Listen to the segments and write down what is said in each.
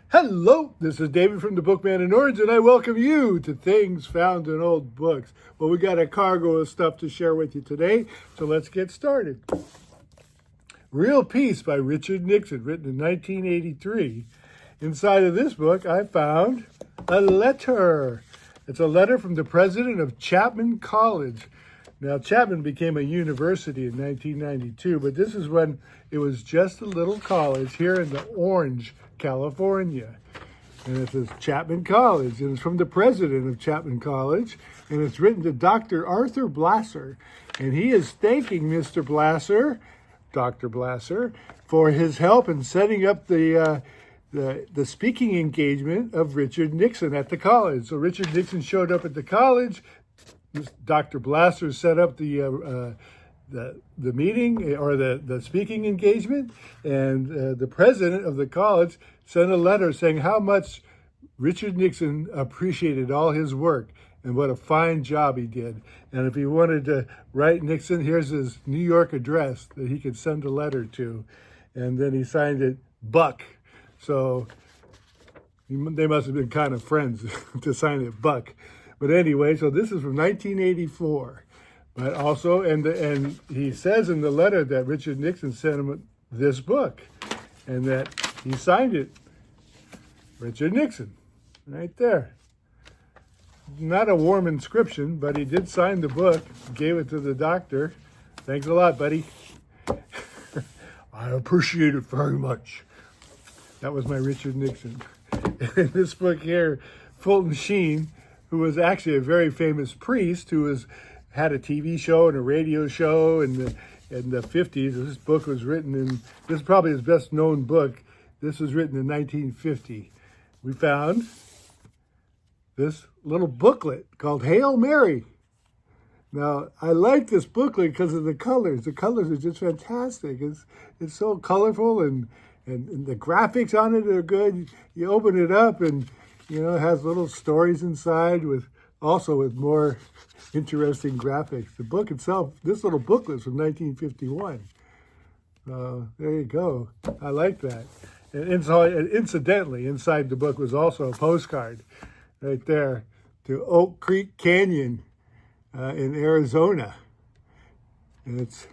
Hello, this is David from the Bookman in Orange, and I welcome you to Things Found in Old Books. Well, we got a cargo of stuff to share with you today, so let's get started. Real Peace by Richard Nixon, written in 1983. Inside of this book, I found a letter. It's a letter from the president of Chapman College. Now, Chapman became a university in 1992, but this is when it was just a little college here in the Orange, California. And it says Chapman College, and it's from the president of Chapman College, and it's written to Dr. Arthur Blasser. And he is thanking Mr. Blasser, Dr. Blasser, for his help in setting up the speaking engagement of Richard Nixon at the college. So Richard Nixon showed up at the college. Dr. Blasser set up the meeting or the speaking engagement, and the president of the college sent a letter saying how much Richard Nixon appreciated all his work and what a fine job he did. And if he wanted to write Nixon, here's his New York address that he could send a letter to. And then he signed it Buck. So they must have been kind of friends to sign it Buck. But anyway, so this is from 1984. But also, and he says in the letter that Richard Nixon sent him this book, and that he signed it, Richard Nixon, right there. Not a warm inscription, but he did sign the book, gave it to the doctor. Thanks a lot, buddy. I appreciate it very much. That was my Richard Nixon. In this book here, Fulton Sheen, who was actually a very famous priest who had a TV show and a radio show in the 50s. This book was written this is probably his best known book. This was written in 1950. We found this little booklet called Hail Mary. Now, I like this booklet because of the colors. The colors are just fantastic. It's so colorful and the graphics on it are good. You open it up and it has little stories inside with more interesting graphics. The book itself, this little booklet is from 1951. There you go. I like that. And incidentally, inside the book was also a postcard right there to Oak Creek Canyon in Arizona. And it's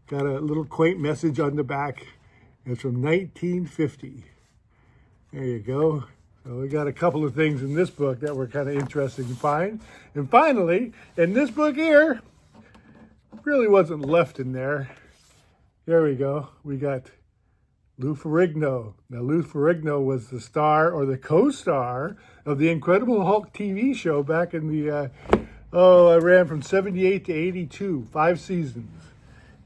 got a little quaint message on the back. It's from 1950. There you go. So we got a couple of things in this book that were kind of interesting to find. And finally, in this book here, really wasn't left in there. There we go. We got Lou Ferrigno. Now, Lou Ferrigno was the star or the co-star of the Incredible Hulk TV show back in the, I ran from 78 to 82, 5 seasons.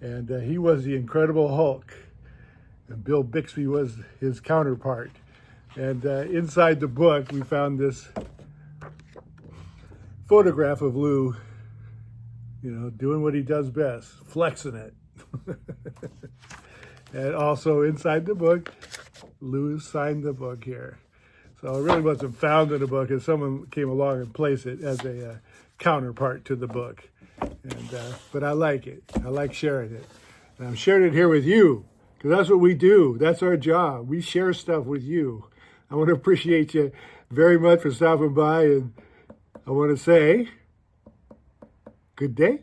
And he was the Incredible Hulk. And Bill Bixby was his counterpart. And inside the book, we found this photograph of Lou, doing what he does best, flexing it. And also inside the book, Lou signed the book here. So it really wasn't found in the book, and someone came along and placed it as a counterpart to the book. But I like it. I like sharing it. And I'm sharing it here with you, because that's what we do. That's our job. We share stuff with you. I want to appreciate you very much for stopping by, and I want to say good day.